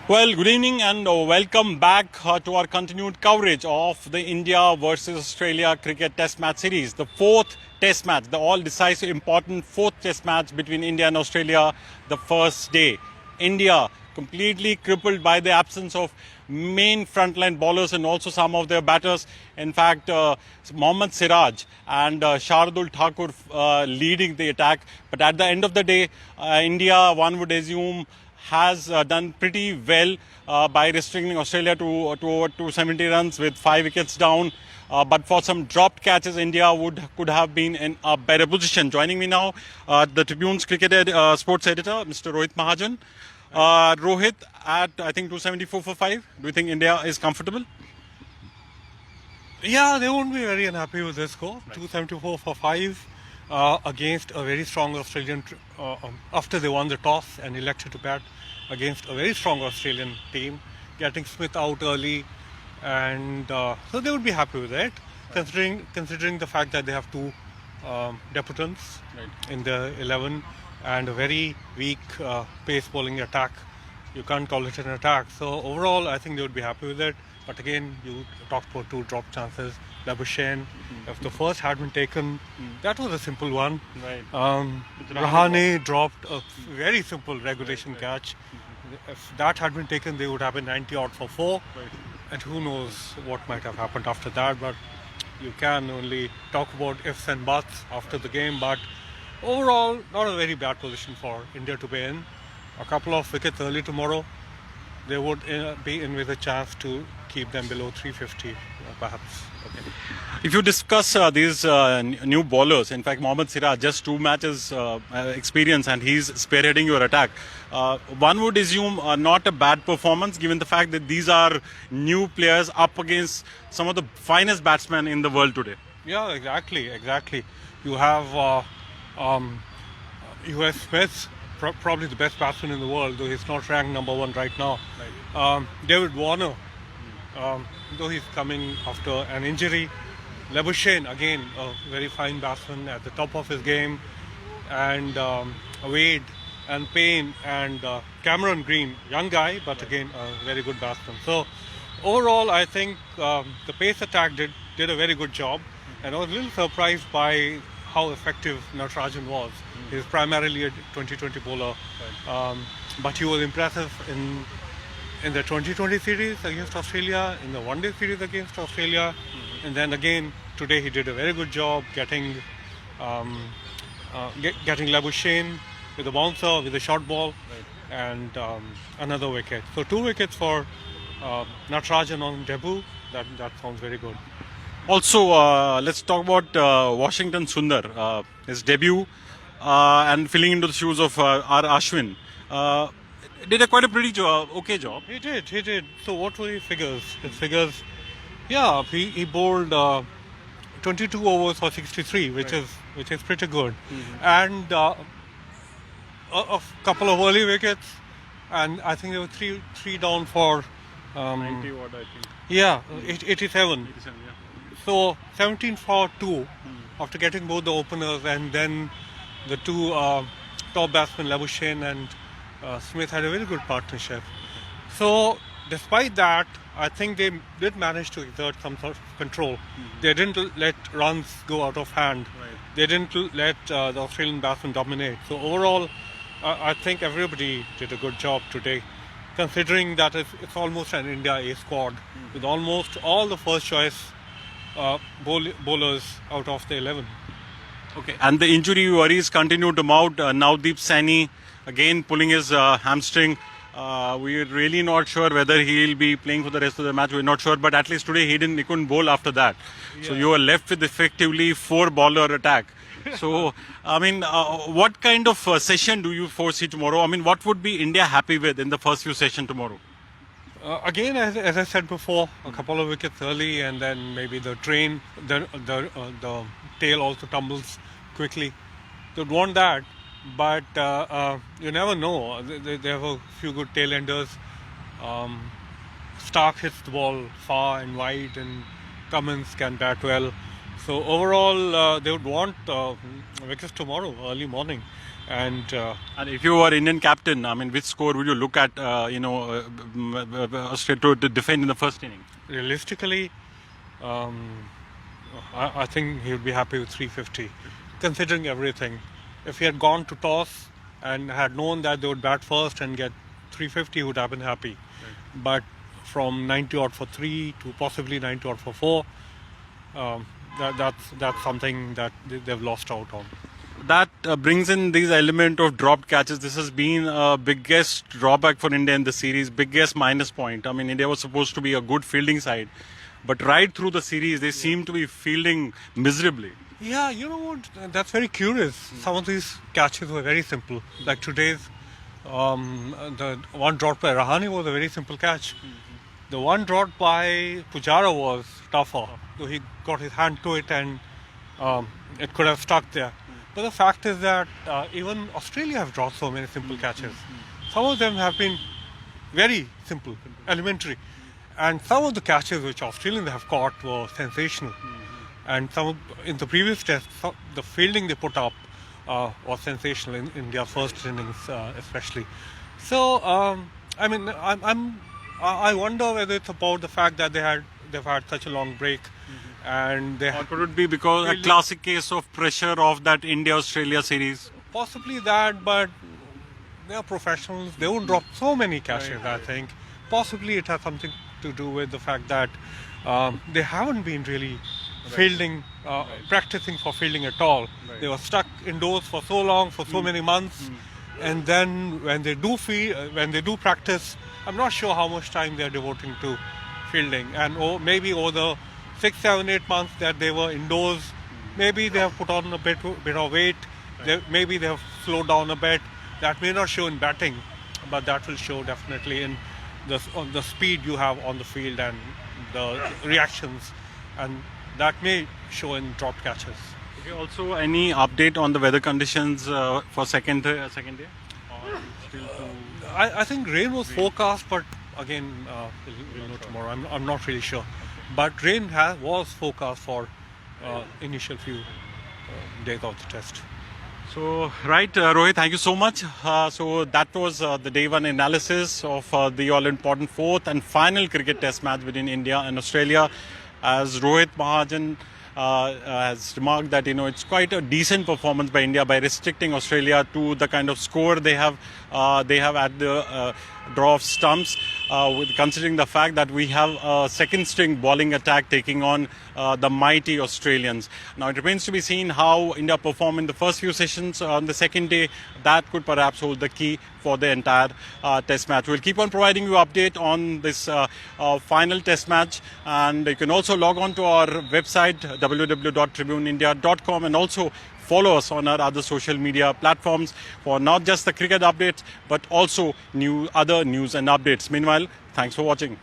Well, good evening and welcome back to our continued coverage of the India versus Australia cricket test match series. The fourth test match, the all-decisive important fourth test match between India and Australia, the first day. India completely crippled by the absence of main frontline bowlers and also some of their batters. In fact, Mohammad Siraj and Shardul Thakur leading the attack. But at the end of the day, India, one would assume, has done pretty well by restricting Australia to over 270 runs with 5 wickets down. But for some dropped catches, India could have been in a better position. Joining me now, the Tribune's sports editor, Mr. Rohit Mahajan. Rohit, at I think 274 for 5. Do you think India is comfortable? Yeah, they won't be very unhappy with this score. Right. 274 for 5 against a very strong Australian, after they won the toss and elected to bat against a very strong Australian team, getting Smith out early, and so they would be happy with it, right. considering the fact that they have two debutants right. in the 11 and a very weak pace bowling attack. You can't call it an attack. So overall, I think they would be happy with it. But again, you talked about two drop chances. Labuschagne, if the first had been taken, that was a simple one. Right. Rahane dropped a very simple regulation catch. If that had been taken, they would have been 90 odd for 4. Right. And who knows what might have happened after that. But you can only talk about ifs and buts after the game. But overall, not a very bad position for India to be in. A couple of wickets early tomorrow, they would be in with a chance to keep them below 350, perhaps. Okay. If you discuss these new bowlers, in fact, Mohammad Siraj, just 2 matches experience and he's spearheading your attack. One would assume not a bad performance given the fact that these are new players up against some of the finest batsmen in the world today. Yeah, exactly. You have US Smith, probably the best batsman in the world, though he's not ranked number 1 right now. Right. David Warner, though he's coming after an injury. Labuschagne, again, a very fine batsman at the top of his game. And Wade and Payne and Cameron Green, young guy, but again, a very good batsman. So overall, I think the pace attack did a very good job. And I was a little surprised by how effective Natarajan was. He's primarily a 2020 bowler, right. But he was impressive in the 2020 series against Australia, in the one-day series against Australia, and then again today he did a very good job getting Labuschagne with a bouncer, with a short ball, right. And another wicket. So 2 wickets for Natarajan on debut. That sounds very good. Also, let's talk about Washington Sundar, his debut and filling into the shoes of R. Ashwin. Did quite a pretty job, okay job. He did. So what were his figures? His figures, yeah, he bowled 22 overs for 63, which is pretty good. And a couple of early wickets, and I think there were three down for 90 what I think. Yeah, 87. Yeah. So 17 for 2 after getting both the openers, and then the two top batsmen, Labuschagne and Smith, had a very good partnership. So despite that, I think they did manage to exert some sort of control. They didn't let runs go out of hand. Right. They didn't let the Australian batsmen dominate. So overall, I think everybody did a good job today, considering that it's almost an India A squad with almost all the first choice bowlers out of the 11. Okay, and the injury worries continue to mount. Navdeep Saini again pulling his hamstring. We're really not sure whether he'll be playing for the rest of the match. We're not sure, but at least today he couldn't bowl after that. Yeah. So you are left with effectively 4-bowler attack. So, I mean, what kind of session do you foresee tomorrow? I mean, what would be India happy with in the first few sessions tomorrow? Again, as I said before, a couple of wickets early, and then maybe the tail also tumbles quickly. They'd want that, but you never know. They have a few good tail-enders. Stark hits the ball far and wide, and Cummins can bat well. So overall, they would want wickets tomorrow, early morning. And And if you were Indian captain, I mean, which score would you look at, Australia to defend in the first inning? realistically, I think he would be happy with 350, considering everything. If he had gone to toss and had known that they would bat first and get 350, he would have been happy. But from 90 odd for 3 to possibly 90 odd for 4, that's something that they've lost out on. That brings in these element of dropped catches. This has been biggest drawback for India in the series, biggest minus point. I mean, India was supposed to be a good fielding side, but right through the series, they seem to be fielding miserably. Yeah, you know what? That's very curious. Some of these catches were very simple. Like today's, the one dropped by Rahane was a very simple catch. The one dropped by Pujara was tougher. So he got his hand to it and it could have stuck there. But the fact is that even Australia have dropped so many simple catches. Some of them have been very simple, elementary. And some of the catches which Australians have caught were sensational. And in the previous test, the fielding they put up was sensational in their first innings, especially. So, I mean, I wonder whether it's about the fact that they've had such a long break, and they Or could it be because a classic case of pressure of that India-Australia series? possibly that, but they are professionals. They won't drop so many catches. I think possibly it has something to do with the fact that they haven't been really fielding, practicing for fielding at all. They were stuck indoors for so long, for so many months, and then when they do practice, I'm not sure how much time they're devoting to fielding. And maybe over the 6, 7, 8 months that they were indoors, maybe they have put on a bit of weight. Maybe they have slowed down a bit. That may not show in batting, but that will show definitely in the speed you have on the field and the reactions, and that may show in dropped catches. Okay, also, any update on the weather conditions for second day? Or still I think rain was forecast, but again, we'll know tomorrow. I'm not really sure. But rain was forecast for initial few days of the test. So, right, Rohit, thank you so much. So that was the day one analysis of the all-important fourth and final cricket test match between India and Australia. As Rohit Mahajan has remarked that, it's quite a decent performance by India by restricting Australia to the kind of score they have at the draw of stumps, considering the fact that we have a second string bowling attack taking on the mighty Australians. Now it remains to be seen how India perform in the first few sessions. On the second day, that could perhaps hold the key for the entire test match. We'll keep on providing you update on this final test match, and you can also log on to our website www.tribuneindia.com and also follow us on our other social media platforms for not just the cricket updates but also other news and updates. Meanwhile, thanks for watching.